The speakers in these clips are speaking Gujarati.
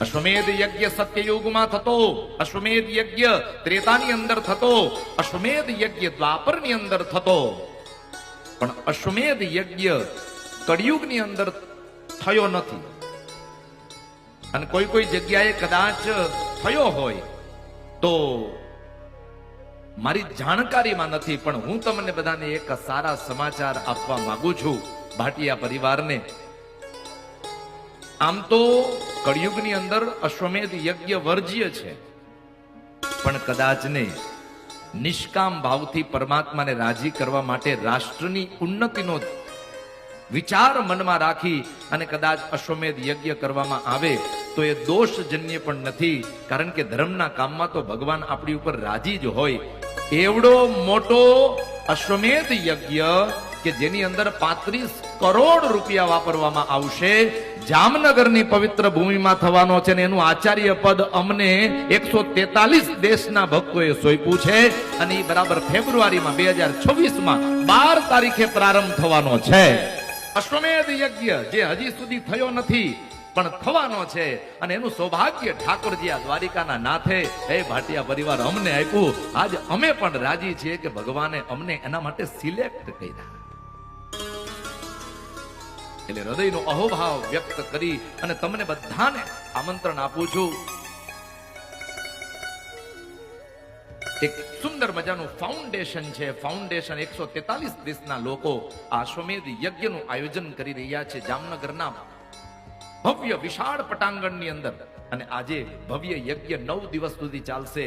અશ્વમેધ યજ્ઞ સત્યયુગમાં થતો, અશ્વમેધ યજ્ઞ ત્રેતાની અંદર થતો, અશ્વમેધ યજ્ઞ દ્વાપરની અંદર થતો, પણ અશ્વમેધ યજ્ઞ કળિયુગની અંદર થયો નથી. અને કોઈ કોઈ જગ્યાએ કદાચ થયો હોય તો મારી જાણકારીમાં નથી, પણ હું તમને બધાને એક સારા સમાચાર આપવા માંગુ છું ભાટિયા પરિવારને. આમ તો કળિયુગની અંદર અશ્વમેધ યજ્ઞ વર્જ્ય છે, પણ કદાચ ને નિષ્કામ ભાવથી પરમાત્માને રાજી કરવા માટે રાષ્ટ્રની ઉન્નતિનો વિચાર મનમાં રાખી અને કદાચ અશ્વમેધ યજ્ઞ કરવામાં આવે તો એ દોષજન્ય પણ નથી, કારણ કે ધર્મના કામમાં તો ભગવાન આપણી ઉપર રાજી જ હોય. એવડો મોટો અશ્વમેધ યજ્ઞ કે જેની અંદર 35 કરોડ રૂપિયા વાપરવામાં આવશે, જામનગરની પવિત્ર ભૂમિમાં થવાનો છે ને એનું આચાર્ય પદ અમને 143 દેશના ભક્તોએ સોંપ્યું છે. અને એ બરાબર ફેબ્રુઆરીમાં 2026માં 12 તારીખે પ્રારંભ થવાનો છે. અશ્વમેધ યજ્ઞ જે હજી સુધી થયો નથી પણ થવાનો છે, અને એનું સૌભાગ્ય ઠાકોરજી આ દ્વારિકાના નાથે હે ભાટિયા પરિવાર અમને આપ્યું. આજ અમે પણ રાજી છીએ કે ભગવાને અમને એના માટે સિલેક્ટ કર્યા. એટલે હૃદયનો અહોભાવ વ્યક્ત કરી અને તમને બધાને આમંત્રણ આપું છું. એક સુંદર મજાનું ફાઉન્ડેશન છે. ફાઉન્ડેશન 143 દેશના લોકો આ અશ્વમેધ યજ્ઞનું આયોજન કરી રહ્યા છે જામનગરના ભવ્ય વિશાળ પટાંગણની અંદર. અને આજે ભવ્ય યજ્ઞ 9 દિવસ સુધી ચાલશે.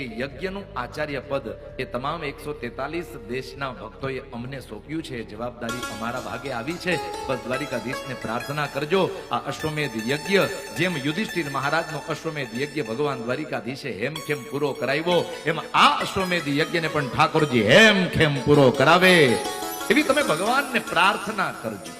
એ યજ્ઞનું આચાર્ય પદ એ તમામ 143 દેશના ભક્તોએ અમને સોંપ્યું છે. જવાબદારી અમારા ભાગે આવી છે. બસ દ્વારિકાધીશને પ્રાર્થના કરજો આ અશ્વમેધ યજ્ઞ જેમ યુધિષ્ઠિર મહારાજનો અશ્વમેધ યજ્ઞ ભગવાન દ્વારિકાધીશે હેમખેમ પૂરો કરાવ્યો, એમ આ અશ્વમેધ યજ્ઞને પણ ઠાકોરજી હેમખેમ પૂરો કરાવે એવી તમે ભગવાનને પ્રાર્થના કરજો.